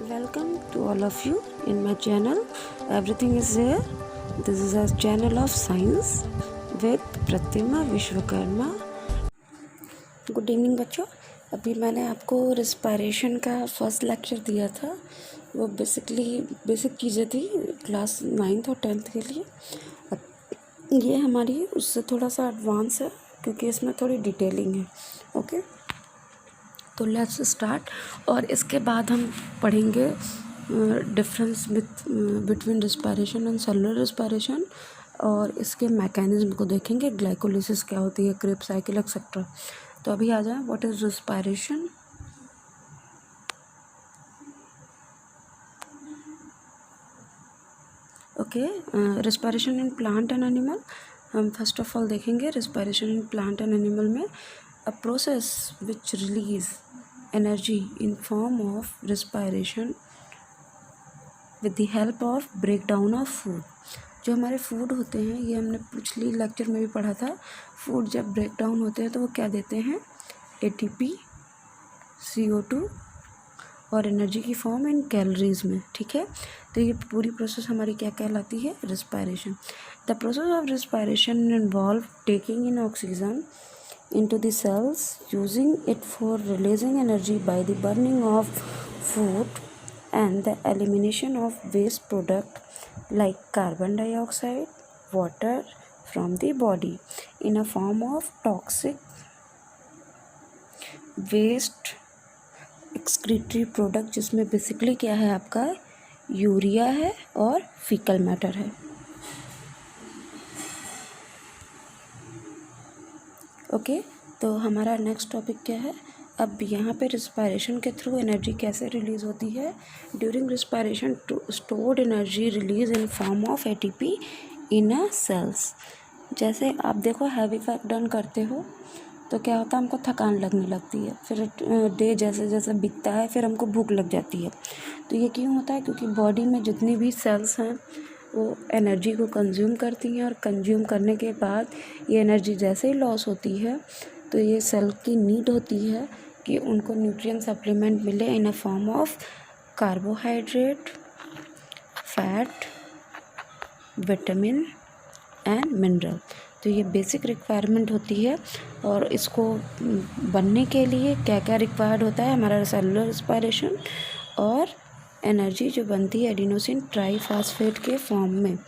Welcome to all of you in my channel. Everything is here. This is a channel of science with Pratima Vishwakarma. Good evening बच्चों। अभी मैंने आपको respiration का first lecture दिया था। वो basic चीज़ें थी क्लास 9th और 10th के लिए। ये हमारी उससे थोड़ा सा एडवांस है क्योंकि इसमें थोड़ी डिटेलिंग है। ओके, तो लेट्स स्टार्ट। और इसके बाद हम पढ़ेंगे difference between respiration and cellular respiration, और इसके मैकेनिज्म को देखेंगे। ग्लाइकोलिसिस क्या होती है, क्रेब साइकिल एक्सेट्रा। तो अभी आ जाए, what is respiration. Okay, respiration in plant and animal. हम फर्स्ट ऑफ ऑल देखेंगे respiration in plant and animal में a process which release energy in form of respiration with the help of breakdown of food। जो हमारे food होते हैं, ये हमने पिछली लेक्चर में भी पढ़ा था। फूड जब ब्रेक डाउन होते हैं तो वो क्या देते हैं, ATP, CO2 और एनर्जी की फॉर्म इन कैलोरीज में। ठीक है, तो ये पूरी प्रोसेस हमारी क्या कहलाती है, respiration. The process of respiration involve taking in oxygen into the cells, using it for releasing energy by the burning of food and the elimination of waste product like carbon dioxide, water from the body in a form of toxic waste excretory product, जिसमें basically क्या है आपका, urea है और faecal matter है। Okay, तो हमारा next topic क्या है। अब यहाँ पे रिस्पायरेशन के थ्रू एनर्जी कैसे रिलीज़ होती है। During respiration stored energy release in form of ATP in a cells. जैसे आप देखो, हैवी वर्क डन करते हो तो क्या होता है, हमको थकान लगने लगती है। फिर डे जैसे जैसे बीतता है फिर हमको भूख लग जाती है। तो ये क्यों होता है, क्योंकि बॉडी में जितनी भी सेल्स हैं वो एनर्जी को कंज्यूम करती हैं, और कंज्यूम करने के बाद ये एनर्जी जैसे ही लॉस होती है तो ये सेल की नीड होती है कि उनको न्यूट्रिएंट सप्लीमेंट मिले in a form of carbohydrate, fat, vitamin and mineral. तो ये बेसिक रिक्वायरमेंट होती है। और इसको बनने के लिए क्या क्या रिक्वायर्ड होता है, हमारा सेलुलर रिस्पायरेशन और एनर्जी जो बनती है एडिनोसिन ट्राईफॉस्फेट के फॉर्म में।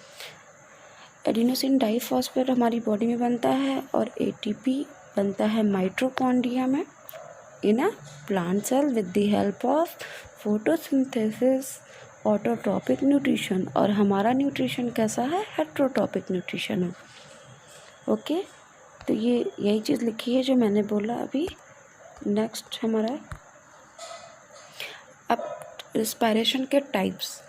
एडिनोसिन डाइफॉस्फेट हमारी बॉडी में बनता है और ATP बनता है माइटोकॉन्ड्रिया में in a plant cell with the help of photosynthesis, autotrophic nutrition. और हमारा न्यूट्रिशन कैसा है, हेट्रोट्रॉपिक न्यूट्रिशन है। ओके, तो ये यही चीज़ लिखी है जो मैंने बोला अभी। नेक्स्ट हमारा, अब रिस्पायरेशन के टाइप्स।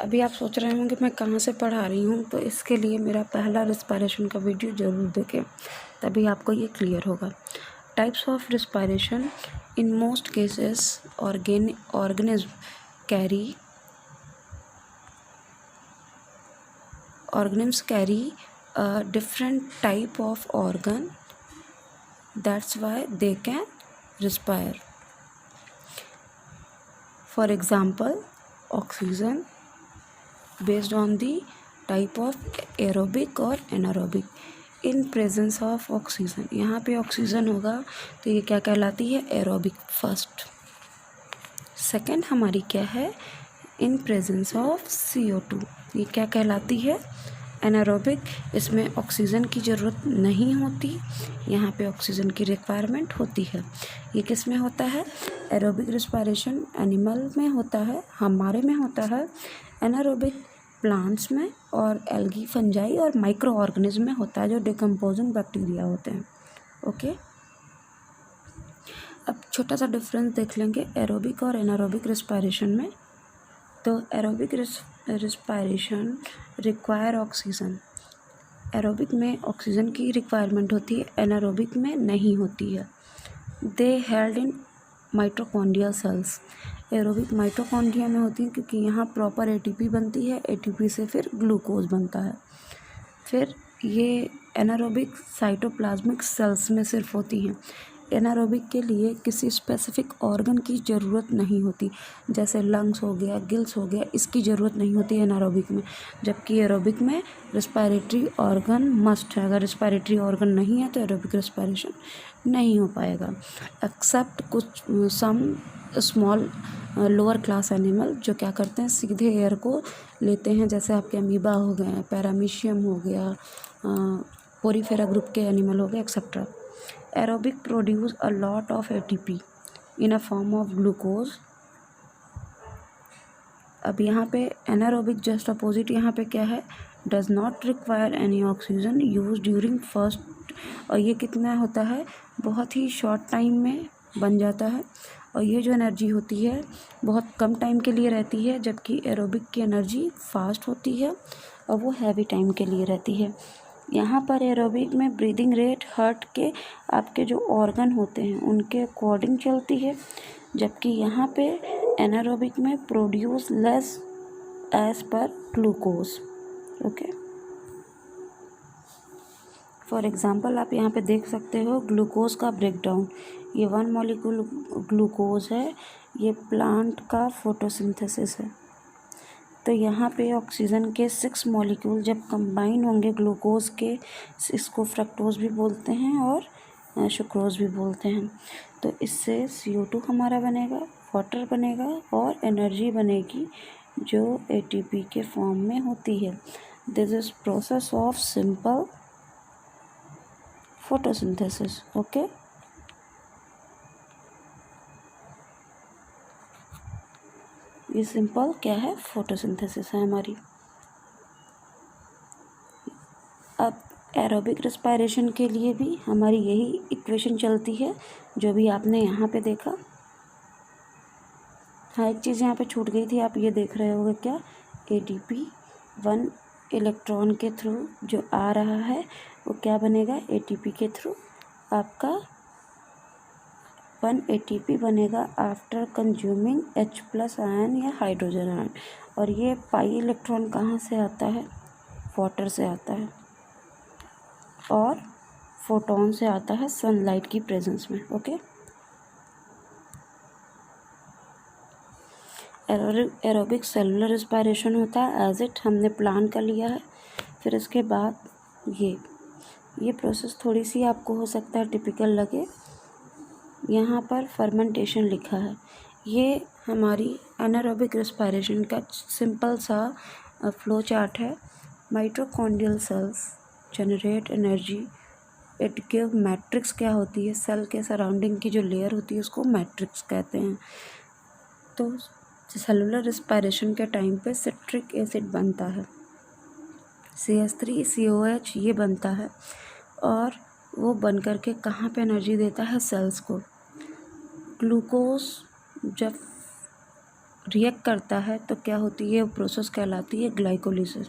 अभी आप सोच रहे होंगे मैं कहाँ से पढ़ा रही हूँ, तो इसके लिए मेरा पहला रिस्पायरेशन का वीडियो ज़रूर देखें, तभी आपको ये क्लियर होगा। Types of respiration. In most cases organism carry a different type of organ, that's why they can respire. For example, oxygen based on the type of aerobic और anaerobic। in presence of oxygen, यहाँ पे oxygen होगा तो ये क्या कहलाती है, aerobic first. Second हमारी क्या है, इन प्रेजेंस ऑफ CO2, ये क्या कहलाती है, एनारोबिक। इसमें ऑक्सीजन की ज़रूरत नहीं होती, यहाँ पे ऑक्सीजन की रिक्वायरमेंट होती है। ये किस में होता है, एरोबिक रिस्पायरेशन एनिमल में होता है, हमारे में होता है। एनारोबिक प्लांट्स में और एल्गी, फंजाई और माइक्रो ऑर्गेनिज्म में होता है, जो डिकम्पोजिंग बैक्टीरिया होते हैं। ओके, अब छोटा सा डिफरेंस देख लेंगे एरोबिक और एनारोबिक रिस्पायरेशन में। तो aerobic respiration require oxygen. Aerobic में ऑक्सीजन की रिक्वायरमेंट होती है, एनारोबिक में नहीं होती है। They held in mitochondrial cells. Aerobic mitochondria में होती है क्योंकि यहाँ प्रॉपर ATP बनती है, ATP से फिर ग्लूकोज बनता है। फिर ये एनारोबिक साइटोप्लाज्मिक सेल्स में सिर्फ होती हैं। एनारोबिक के लिए किसी स्पेसिफिक ऑर्गन की ज़रूरत नहीं होती, जैसे लंग्स हो गया, गिल्स हो गया, इसकी ज़रूरत नहीं होती एनारोबिक में, जबकि एरोबिक में रिस्पायरेटरी ऑर्गन मस्ट है। अगर रिस्पायरेटरी ऑर्गन नहीं है तो एरोबिक रिस्पायरेशन नहीं हो पाएगा, एक्सेप्ट कुछ some small lower class animal जो क्या करते हैं, सीधे एयर को लेते हैं, जैसे आपके अमीबा हो गए, पैरामीशियम हो गया, पोरीफेरा ग्रुप के एनिमल हो गए, etcetera. Aerobic produce a lot of ATP in a form of glucose. अब यहाँ पे एनारोबिक जस्ट अपोजिट यहाँ पे क्या है, does not require any oxygen use during first, और ये कितना होता है, बहुत ही शॉर्ट टाइम में बन जाता है, और ये जो एनर्जी होती है बहुत कम टाइम के लिए रहती है, जबकि एरोबिक की एनर्जी फास्ट होती है और वो हैवी टाइम के लिए रहती है। यहाँ पर एरोबिक में ब्रीदिंग रेट हार्ट के आपके जो ऑर्गन होते हैं उनके अकॉर्डिंग चलती है, जबकि यहाँ पे एनारोबिक में produce less as per glucose. Okay, for example आप यहाँ पे देख सकते हो ग्लूकोज का ब्रेकडाउन, ये 1 मॉलिक्यूल ग्लूकोज है, ये प्लांट का फोटोसिंथेसिस है। तो यहाँ पे ऑक्सीजन के 6 मॉलिक्यूल जब कंबाइन होंगे ग्लूकोज के, इसको फ्रक्टोज भी बोलते हैं और सुक्रोज भी बोलते हैं, तो इससे CO2 हमारा बनेगा, वाटर बनेगा और एनर्जी बनेगी जो ATP के फॉर्म में होती है। This is process of simple photosynthesis. Okay, ये सिंपल क्या है, फोटोसिंथेसिस है हमारी। अब एरोबिक रिस्पायरेशन के लिए भी हमारी यही इक्वेशन चलती है जो भी आपने यहाँ पे देखा। हाँ, एक चीज़ यहाँ पे छूट गई थी, आप ये देख रहे होगे क्या, ATP 1 इलेक्ट्रॉन के थ्रू जो आ रहा है वो क्या बनेगा, ATP के थ्रू आपका 1 ATP बनेगा आफ्टर कंज्यूमिंग H+ आयन या हाइड्रोजन आयन, और ये पाई इलेक्ट्रॉन कहाँ से आता है, वाटर से आता है, और फोटोन से आता है सनलाइट की प्रेजेंस में। ओके, एरोबिक सेलुलर रिस्पायरेशन होता है, एज इट हमने प्लान कर लिया है। फिर इसके बाद ये प्रोसेस थोड़ी सी आपको हो सकता है टिपिकल लगे, यहाँ पर फर्मेंटेशन लिखा है, ये हमारी एनारोबिक रिस्पायरेशन का सिंपल सा फ्लो चार्ट है। Mitochondrial cells generate energy, it give matrix. क्या होती है, सेल के सराउंडिंग की जो लेयर होती है उसको मैट्रिक्स कहते हैं। तो सेलुलर रिस्पायरेशन के टाइम पे सिट्रिक एसिड बनता है, CH3COH ये बनता है, और वो बन कर के कहाँ पे एनर्जी देता है, सेल्स को। ग्लूकोज जब रिएक्ट करता है तो क्या होती है, प्रोसेस कहलाती है ग्लाइकोलिसिस।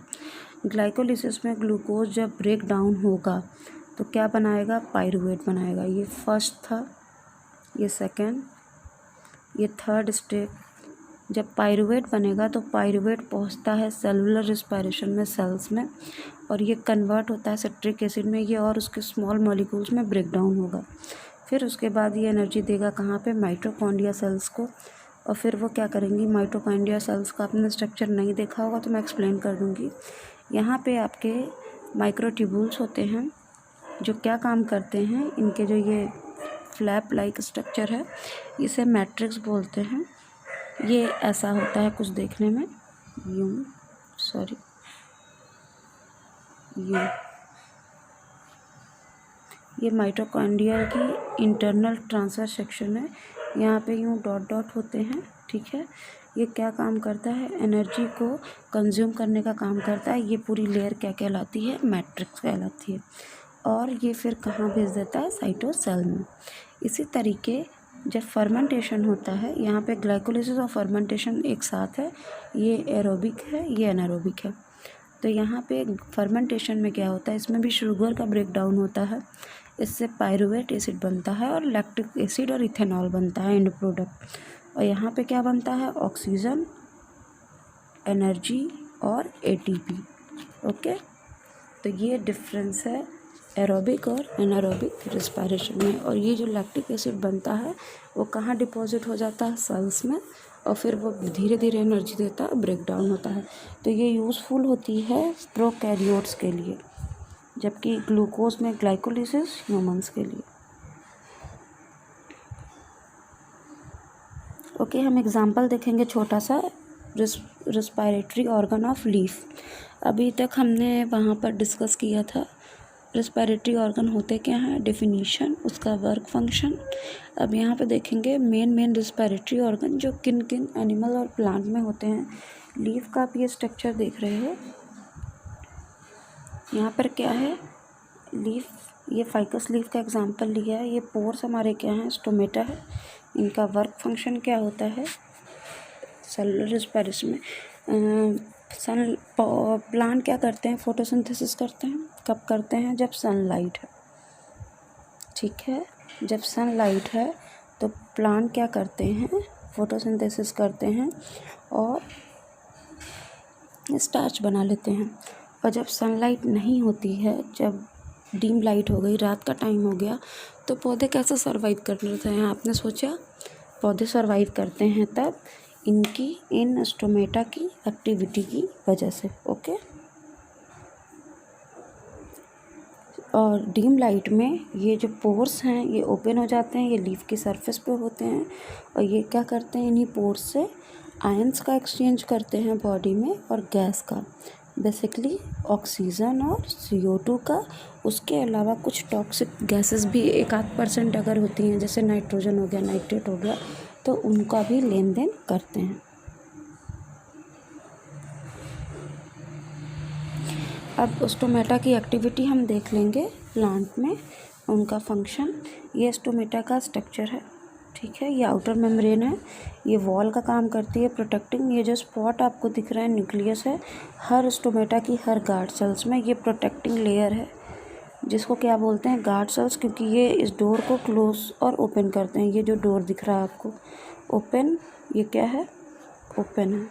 ग्लाइकोलिसिस में ग्लूकोज जब ब्रेक डाउन होगा तो क्या बनाएगा, पायरूवेट बनाएगा। ये फर्स्ट था, ये सेकंड, ये थर्ड स्टेप। जब पायरूवेट बनेगा तो पायरूवेट पहुंचता है सेलुलर रिस्पायरेशन में, सेल्स में, और ये कन्वर्ट होता है सिट्रिक एसिड में, ये और उसके स्मॉल मॉलिक्यूल्स में ब्रेक डाउन होगा। फिर उसके बाद ये एनर्जी देगा कहाँ पे, माइटोकॉन्ड्रिया सेल्स को, और फिर वो क्या करेंगी, माइटोकॉन्ड्रिया सेल्स का आपने स्ट्रक्चर नहीं देखा होगा तो मैं एक्सप्लेन कर दूँगी। यहाँ पे आपके माइक्रोट्यूब्यूल्स होते हैं जो क्या काम करते हैं, इनके जो ये फ्लैप लाइक स्ट्रक्चर है इसे मैट्रिक्स बोलते हैं। ये ऐसा होता है कुछ देखने में, ये माइटोकॉन्ड्रिया की इंटरनल ट्रांसफर सेक्शन है, यहाँ पे यूँ डॉट डॉट होते हैं, ठीक है। ये क्या काम करता है, एनर्जी को कंज्यूम करने का काम करता है। ये पूरी लेयर क्या कहलाती है, मैट्रिक्स कहलाती है, और ये फिर कहाँ भेज देता है, साइटोसेल में। इसी तरीके जब फर्मेंटेशन होता है, यहाँ पे ग्लाइकोलिसिस और फर्मेंटेशन एक साथ है, ये एरोबिक है, ये एनारोबिक है। तो यहाँ पे फर्मेंटेशन में क्या होता है, इसमें भी शुगर का ब्रेक डाउन होता है, इससे पायरूवेट एसिड बनता है और लैक्टिक एसिड और इथेनॉल बनता है, एंड प्रोडक्ट। और यहाँ पे क्या बनता है, ऑक्सीजन, एनर्जी और ATP। ओके, तो ये डिफरेंस है एरोबिक और एनारोबिक रिस्पायरेशन में। और ये जो लैक्टिक एसिड बनता है वो कहाँ डिपॉजिट हो जाता है, सेल्स में, और फिर वो धीरे धीरे एनर्जी देता है, ब्रेक डाउन होता है। तो ये यूज़फुल होती है प्रोकैरियोट्स के लिए, जबकि ग्लूकोज में ग्लाइकोलिसिस ह्यूमंस के लिए। ओके, हम एग्जांपल देखेंगे छोटा सा, रिस्पायरेटरी ऑर्गन ऑफ लीफ। अभी तक हमने वहाँ पर डिस्कस किया था रिस्पायरेटरी ऑर्गन होते क्या हैं, डेफिनीशन, उसका वर्क फंक्शन। अब यहाँ पे देखेंगे मेन रिस्पायरेटरी ऑर्गन जो किन किन एनिमल और प्लांट में होते हैं। लीफ का आप ये स्ट्रक्चर देख रहे हो, यहाँ पर क्या है, लीफ, ये फाइकस लीफ का एग्जांपल लिया है। ये पोर्स हमारे क्या हैं, स्टोमेटा है। इनका वर्क फंक्शन क्या होता है, सेलुलर रिस्पायरेशन में प्लांट क्या करते हैं, फोटोसिंथेसिस करते हैं। कब करते हैं, जब सनलाइट है, ठीक है। जब सनलाइट है तो प्लांट क्या करते हैं, फोटोसिंथेसिस करते हैं और स्टार्च बना लेते हैं। और जब सनलाइट नहीं होती है, जब डीम लाइट हो गई, रात का टाइम हो गया, तो पौधे कैसे सर्वाइव कर लेते हैं, आपने सोचा। पौधे सर्वाइव करते हैं तब इनकी इन स्टोमेटा की एक्टिविटी की वजह से। ओके, और डीम लाइट में ये जो पोर्स हैं ये ओपन हो जाते हैं, ये लीफ की सरफेस पे होते हैं, और ये क्या करते हैं, इन्हीं पोर्स से आयंस का एक्सचेंज करते हैं बॉडी में, और गैस का, बेसिकली ऑक्सीजन और CO2 का। उसके अलावा कुछ टॉक्सिक गैसेस भी 1-8% अगर होती हैं, जैसे नाइट्रोजन हो गया, नाइट्रेट हो गया, तो उनका भी लेन देन करते हैं। अब स्टोमेटा की एक्टिविटी हम देख लेंगे प्लांट में, उनका फंक्शन। ये स्टोमेटा का स्ट्रक्चर है, ठीक है। ये आउटर मेम्ब्रेन है, ये वॉल का काम करती है प्रोटेक्टिंग। ये जो स्पॉट आपको दिख रहा है न्यूक्लियस है, हर स्टोमेटा की हर गार्ड सेल्स में ये प्रोटेक्टिंग लेयर है, जिसको क्या बोलते हैं, गार्ड सेल्स, क्योंकि ये इस डोर को क्लोज और ओपन करते हैं। ये जो डोर दिख रहा है आपको ओपन, ये क्या है, ओपन है,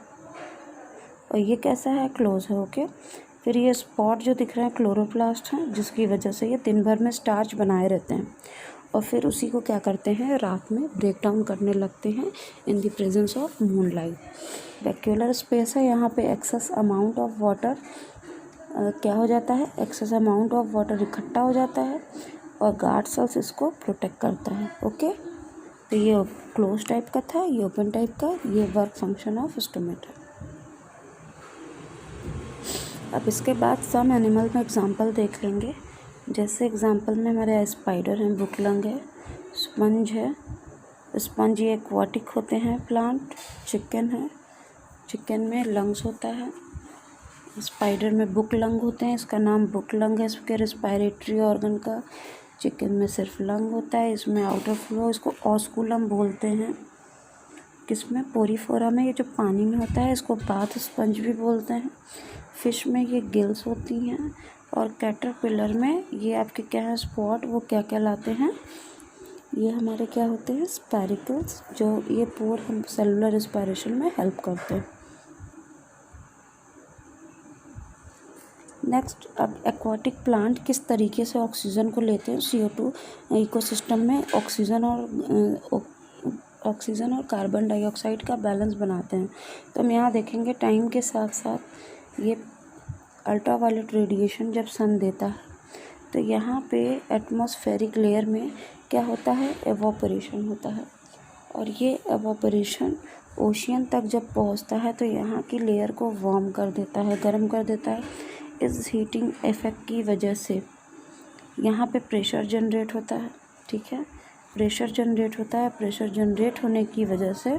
और ये कैसा है, क्लोज है। ओके, फिर ये स्पॉट जो दिख रहा है क्लोरोप्लास्ट है, जिसकी वजह से ये दिन भर में स्टार्च बनाए रहते हैं, और फिर उसी को क्या करते हैं, रात में ब्रेक डाउन करने लगते हैं in the presence of moonlight. Vacuolar space है, यहाँ पे एक्सेस अमाउंट ऑफ वाटर क्या हो जाता है, एक्सेस अमाउंट ऑफ वाटर इकट्ठा हो जाता है, और गार्ड सेल्स इसको प्रोटेक्ट करता है। ओके, तो ये क्लोज टाइप का था, ये ओपन टाइप का, ये वर्क फंक्शन ऑफ स्टोमेटा। अब इसके बाद सम एनिमल में एग्जांपल देख लेंगे। जैसे एग्जांपल में हमारे स्पाइडर हैं, बुकलंग है, स्पंज है। स्पंज ये एक्वाटिक होते हैं प्लांट। चिकन है, चिकन में लंग्स होता है। स्पाइडर में बुक लंग होते हैं, इसका नाम बुक लंग है इसके रिस्पायरेटरी ऑर्गन का। चिकन में सिर्फ लंग होता है, इसमें आउटर फ्लो, इसको ऑस्कुलम बोलते हैं। किसमें, पोरीफोरा में, ये जो पानी में होता है इसको बाथ स्पंज भी बोलते हैं। फिश में ये गिल्स होती हैं, और कैटरपिलर में ये आपके क्या है, स्पॉट, वो क्या कहलाते हैं, ये हमारे क्या होते हैं, स्पैरिकल्स, जो ये पोर हम सेलुलर रिस्पायरेशन में हेल्प करते हैं। नेक्स्ट, अब एक्वाटिक प्लांट किस तरीके से ऑक्सीजन को लेते हैं, CO2 इकोसिस्टम में ऑक्सीजन और कार्बन डाइऑक्साइड का बैलेंस बनाते हैं। तो हम यहाँ देखेंगे टाइम के साथ साथ ये अल्ट्रावायलेट रेडिएशन जब सन देता है, तो यहाँ पे एटमॉस्फेरिक लेयर में क्या होता है, एवोपरेशन होता है, और ये एवोपरेशन ओशियन तक जब पहुँचता है तो यहाँ की लेयर को वार्म कर देता है, गर्म कर देता है। इस हीटिंग इफ़ेक्ट की वजह से यहाँ पे प्रेशर जनरेट होता है, ठीक है, प्रेशर जनरेट होता है। प्रेशर जनरेट होने की वजह से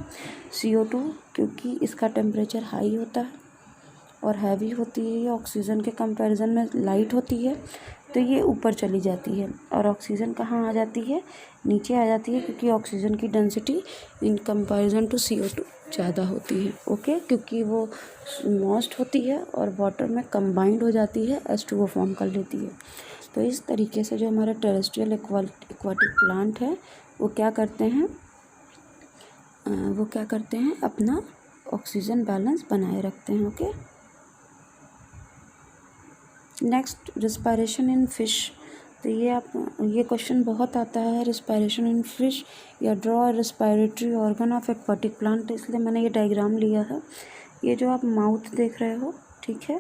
CO2, क्योंकि इसका टेम्परेचर हाई होता है और हैवी होती है, ये ऑक्सीजन के कंपैरिजन में लाइट होती है, तो ये ऊपर चली जाती है, और ऑक्सीजन कहाँ आ जाती है, नीचे आ जाती है, क्योंकि ऑक्सीजन की density in comparison to CO2 ज़्यादा होती है। ओके, क्योंकि वो मॉइस्ट होती है और वाटर में कंबाइंड हो जाती है, H2O फॉर्म कर लेती है। तो इस तरीके से जो हमारे टेरेस्ट्रियल एक्वाटिक प्लांट है वो क्या करते हैं, अपना ऑक्सीजन बैलेंस बनाए रखते हैं। Okay, next, respiration in fish. तो ये क्वेश्चन बहुत आता है, रिस्पायरेशन इन फिश या draw respiratory organ of aquatic plant, इसलिए मैंने ये डायग्राम लिया है। ये जो आप माउथ देख रहे हो, ठीक है,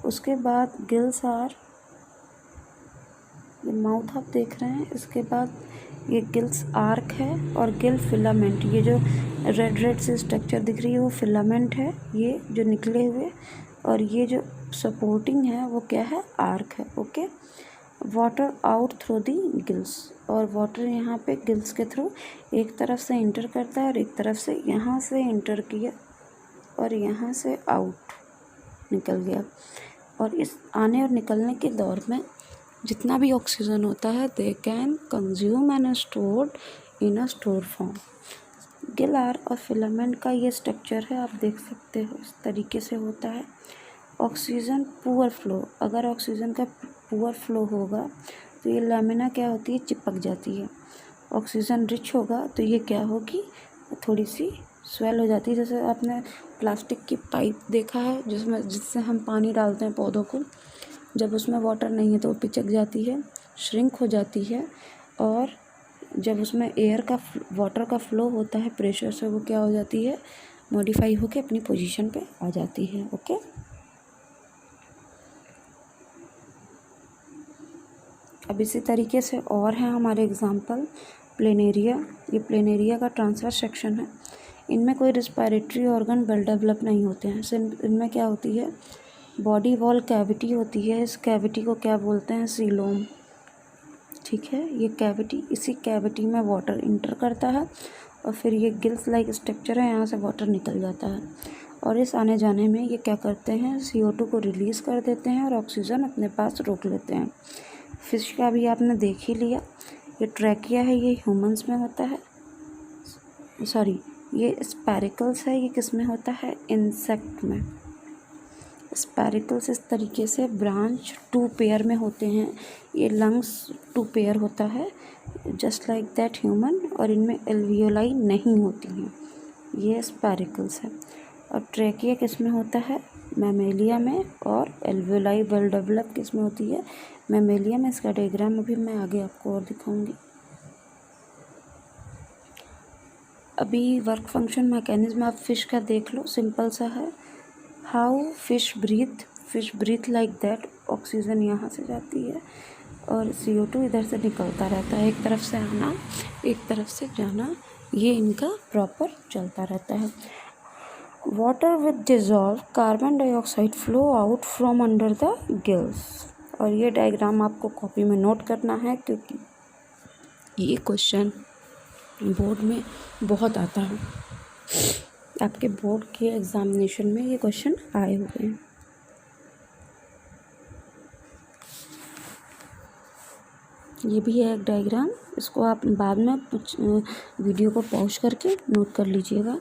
उसके बाद गिल्स आर, ये माउथ आप देख रहे हैं, इसके बाद ये गिल्स आर्क है और गिल फिलामेंट, ये जो रेड से स्ट्रक्चर दिख रही है वो फिलामेंट है, ये जो निकले हुए, और ये जो सपोर्टिंग है वो क्या है, आर्क है। Okay, water out through the gills, और वाटर यहाँ पे गिल्स के थ्रू एक तरफ से इंटर करता है और एक तरफ से यहाँ से इंटर किया और यहाँ से आउट निकल गया। और इस आने और निकलने के दौर में जितना भी ऑक्सीजन होता है they can consume and stored in a store form. Gill are और फिलामेंट का ये स्ट्रक्चर है, आप देख सकते हो इस तरीके से होता है। ऑक्सीजन पुअर फ्लो, अगर ऑक्सीजन का पुअर फ्लो होगा तो ये लैमिना क्या होती है, चिपक जाती है। ऑक्सीजन रिच होगा तो ये क्या होगी, थोड़ी सी स्वेल हो जाती है। जैसे आपने प्लास्टिक की पाइप देखा है जिससे हम पानी डालते हैं पौधों को, जब उसमें वाटर नहीं है तो वो पिचक जाती है, श्रिंक हो जाती है, और जब उसमें वाटर का फ्लो होता है प्रेशर से, वो क्या हो जाती है, मॉडिफाई होकर अपनी पोजीशन पे आ जाती है। ओके, अब इसी तरीके से और हैं हमारे एग्जांपल, प्लेनेरिया, ये प्लेनेरिया का ट्रांसवर्स सेक्शन है। इनमें कोई रिस्पायरेटरी ऑर्गन वेल डेवलप नहीं होते हैं। इनमें क्या होती है, बॉडी वॉल कैविटी होती है, इस कैविटी को क्या बोलते हैं, सीलोम, ठीक है। ये कैविटी, इसी कैविटी में वाटर इंटर करता है और फिर ये गिल्स लाइक स्ट्रक्चर है, यहाँ से वाटर निकल जाता है, और इस आने जाने में ये क्या करते हैं, CO2 को रिलीज़ कर देते हैं और ऑक्सीजन अपने पास रोक लेते हैं। फिश का भी आपने देख ही लिया, ये ट्रैकिया है, ये ह्यूमंस में होता है, सॉरी ये स्पैरिकल्स है, ये किस में होता है, इंसेक्ट में। स्पैरिकल्स इस तरीके से ब्रांच 2 पेयर में होते हैं, ये लंग्स 2 पेयर होता है जस्ट लाइक दैट ह्यूमन, और इनमें एल्वियोलाई नहीं होती हैं, ये स्पैरिकल्स है। और ट्रैकिया किस में होता है, मैमेलिया में, और एल्वियोलाई वेल डेवलप किस में होती है, मैमेलिया में। इसका डायग्राम अभी मैं आगे आपको और दिखाऊंगी। अभी वर्क फंक्शन मैकेनिज्म आप फिश का देख लो, सिंपल सा है। How fish breathe like that, oxygen यहाँ से जाती है और CO2 इधर से निकलता रहता है, एक तरफ से आना एक तरफ से जाना, ये इनका प्रॉपर चलता रहता है। Water with dissolve carbon dioxide flow out from under the gills, और ये डायग्राम आपको कॉपी में नोट करना है क्योंकि ये क्वेश्चन बोर्ड में बहुत आता है, आपके बोर्ड के एग्जामिनेशन में ये क्वेश्चन आए हुए हैं। ये भी है एक डायग्राम, इसको आप बाद में वीडियो को पॉज करके नोट कर लीजिएगा।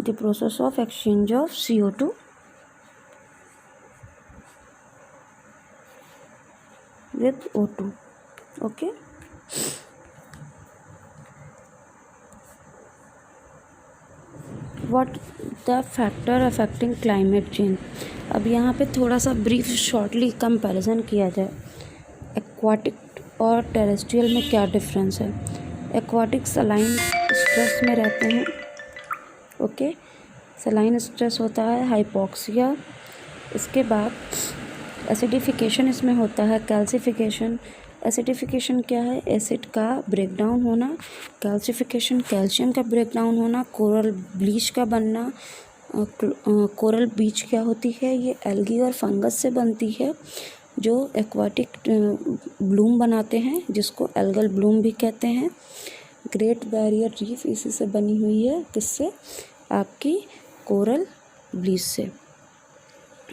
The process of exchange of CO2 with O2, okay। What the factor affecting climate change, अब यहाँ पे थोड़ा सा ब्रीफ शॉर्टली कंपैरिजन किया जाए, एक्वाटिक और टेरेस्ट्रियल में क्या डिफरेंस है। एक्वाटिक सलाइन स्ट्रेस में रहते हैं, ओके, सलाइन स्ट्रेस होता है, हाइपोक्सिया, इसके बाद एसिडिफिकेशन इसमें होता है, कैल्सिफिकेशन। एसिडिफिकेशन क्या है, एसिड का ब्रेकडाउन होना, कैल्सिफिकेशन कैल्शियम का ब्रेकडाउन होना, कोरल ब्लीच का बनना। कोरल बीच क्या होती है, ये एल्गी और फंगस से बनती है जो एक्वाटिक ब्लूम बनाते हैं, जिसको एल्गल ब्लूम भी कहते हैं। ग्रेट बैरियर रीफ इसी से बनी हुई है, किससे, आपकी कोरल ब्लीच से।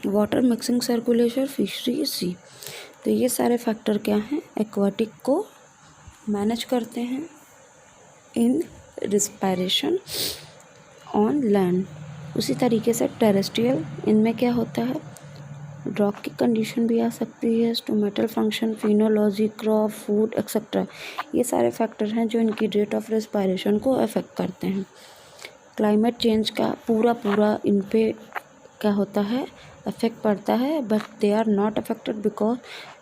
वाटर मिक्सिंग सर्कुलेशन फिशरी सी, तो ये सारे फैक्टर क्या हैं, एक्वाटिक को मैनेज करते हैं इन रिस्पायरेशन ऑन लैंड। उसी तरीके से टेरेस्ट्रियल, इनमें क्या होता है, ड्रॉक की कंडीशन भी आ सकती है, stomatal function, phenology, crop, food etcetera, ये सारे फैक्टर हैं जो इनकी रेट ऑफ रिस्पायरेशन को अफेक्ट करते हैं। क्लाइमेट चेंज का पूरा इन पे क्या होता है, इफेक्ट पड़ता है, but they are not affected because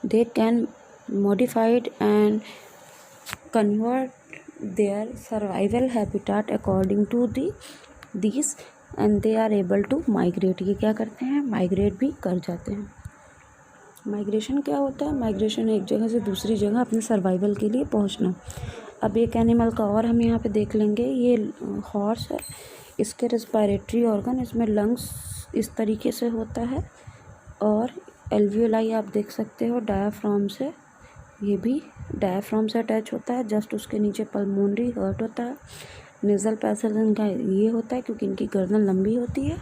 they can modified and convert their survival habitat according to these and they are able to migrate. ये क्या करते हैं, माइग्रेट भी कर जाते हैं. माइग्रेशन क्या होता है, माइग्रेशन एक जगह से दूसरी जगह अपने सर्वाइवल के लिए पहुंचना. अब एक एनिमल का और हम यहाँ पे देख लेंगे. ये हॉर्स है, इसके रेस्पिरेटरी ऑर्गन, इसमें लंग्स इस तरीके से होता है और एल्वियोलाई आप देख सकते हो डायाफ्राम से, ये भी डायाफ्राम से अटैच होता है. जस्ट उसके नीचे पल्मोनरी हर्ट होता है. नेज़ल पैसेज इनका ये होता है क्योंकि इनकी गर्दन लंबी होती है.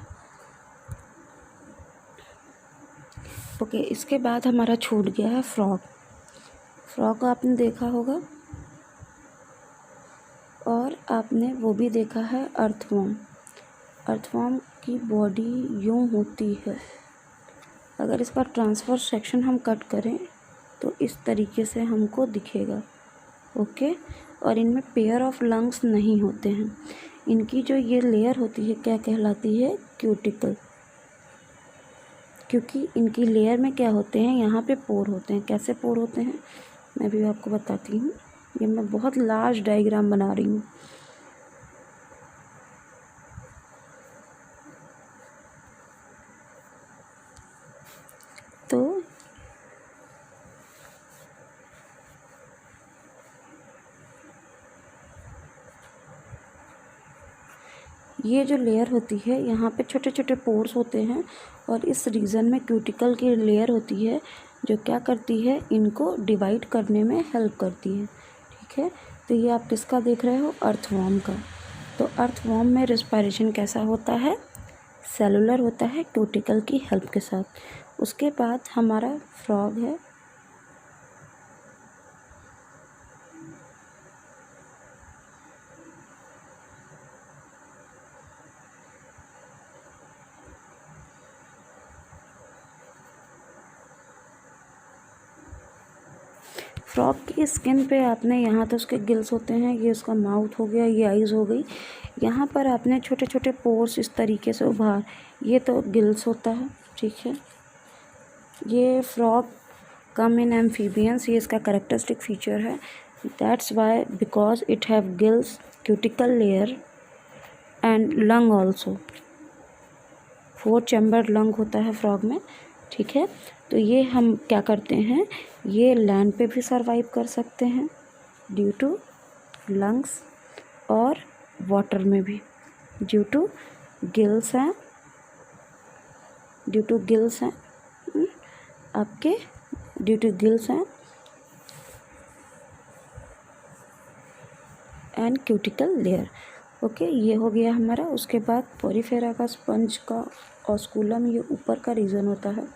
ओके, इसके बाद हमारा छूट गया है फ्रॉग. फ्रॉग आपने देखा होगा और आपने वो भी देखा है अर्थवॉर्म. अर्थवॉर्म की बॉडी यूँ होती है. अगर इसका ट्रांसफर सेक्शन हम कट करें तो इस तरीके से हमको दिखेगा. ओके, और इनमें पेयर ऑफ लंग्स नहीं होते हैं. इनकी जो ये लेयर होती है क्या कहलाती है, क्यूटिकल. क्योंकि इनकी लेयर में क्या होते हैं, यहाँ पे पोर होते हैं. कैसे पोर होते हैं मैं भी आपको बताती हूँ. ये मैं बहुत लार्ज डायग्राम बना रही हूँ. तो ये जो लेयर होती है यहाँ पे छोटे छोटे पोर्स होते हैं और इस रीजन में क्यूटिकल की लेयर होती है जो क्या करती है, इनको डिवाइड करने में हेल्प करती है. ठीक है, तो ये आप किसका देख रहे हो, अर्थवॉर्म का. तो अर्थवॉर्म में रेस्पिरेशन कैसा होता है, सेलुलर होता है क्यूटिकल की हेल्प के साथ. उसके बाद हमारा फ्रॉग है. फ्रॉग की स्किन पे आपने यहाँ तो उसके गिल्स होते हैं, ये उसका माउथ हो गया, ये आइज़ हो गई. यहाँ पर आपने छोटे छोटे पोर्स इस तरीके से उभार, ये तो गिल्स होता है. ठीक है, ये फ्रॉग कम इन एम्फीबियंस, ये इसका कैरेक्टरिस्टिक फीचर है. That's why because it have gills, cuticle layer and lung also. 4 chamber lung होता है फ्रॉग में. ठीक है, तो ये हम क्या करते हैं, ये लैंड पे भी सरवाइव कर सकते हैं ड्यू टू लंग्स और वाटर में भी ड्यू टू गिल्स हैं. आपके ड्यू टू गिल्स हैं एंड क्यूटिकल लेयर. ओके, ये हो गया हमारा. उसके बाद पोरीफेरा का स्पंज का ऑस्कुलम, ये ऊपर का रीजन होता है.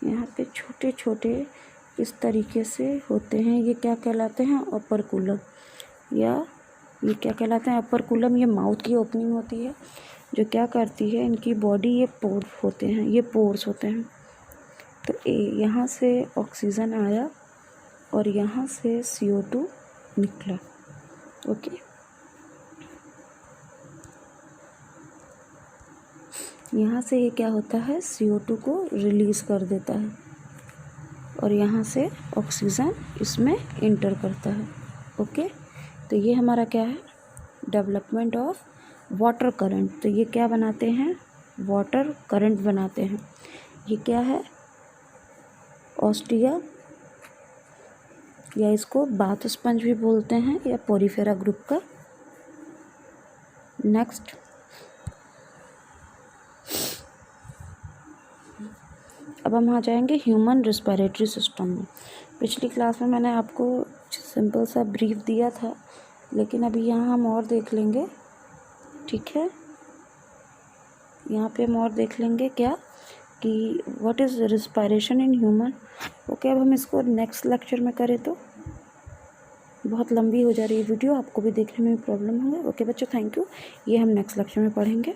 यहाँ पे छोटे छोटे इस तरीके से होते हैं. ये क्या कहलाते हैं, अपर-कूलम, या ये क्या कहलाते हैं, अपर-कूलम. ये माउथ की ओपनिंग होती है जो क्या करती है, इनकी बॉडी ये पोर होते हैं, ये पोर्स होते हैं. तो यहाँ से ऑक्सीजन आया और यहाँ से CO2 निकला. ओके, यहाँ से ये क्या होता है, CO2 को रिलीज़ कर देता है और यहाँ से ऑक्सीजन इसमें इंटर करता है. ओके, तो ये हमारा क्या है, डेवलपमेंट ऑफ वाटर करंट. तो ये क्या बनाते हैं, वाटर करंट बनाते हैं. ये क्या है, ऑस्टिया, या इसको बाथ स्पंज भी बोलते हैं, या पोरीफेरा ग्रुप का. नेक्स्ट, अब हम आ जाएंगे ह्यूमन रेस्पिरेटरी सिस्टम में. पिछली क्लास में मैंने आपको सिंपल सा ब्रीफ दिया था, लेकिन अभी यहाँ हम और देख लेंगे. ठीक है, यहाँ पे हम और देख लेंगे क्या कि what is respiration in human. Okay, अब हम इसको नेक्स्ट लेक्चर में करें तो बहुत लंबी हो जा रही है वीडियो, आपको भी देखने में प्रॉब्लम होगा. ओके बच्चों, थैंक यू. ये हम नेक्स्ट लेक्चर में पढ़ेंगे.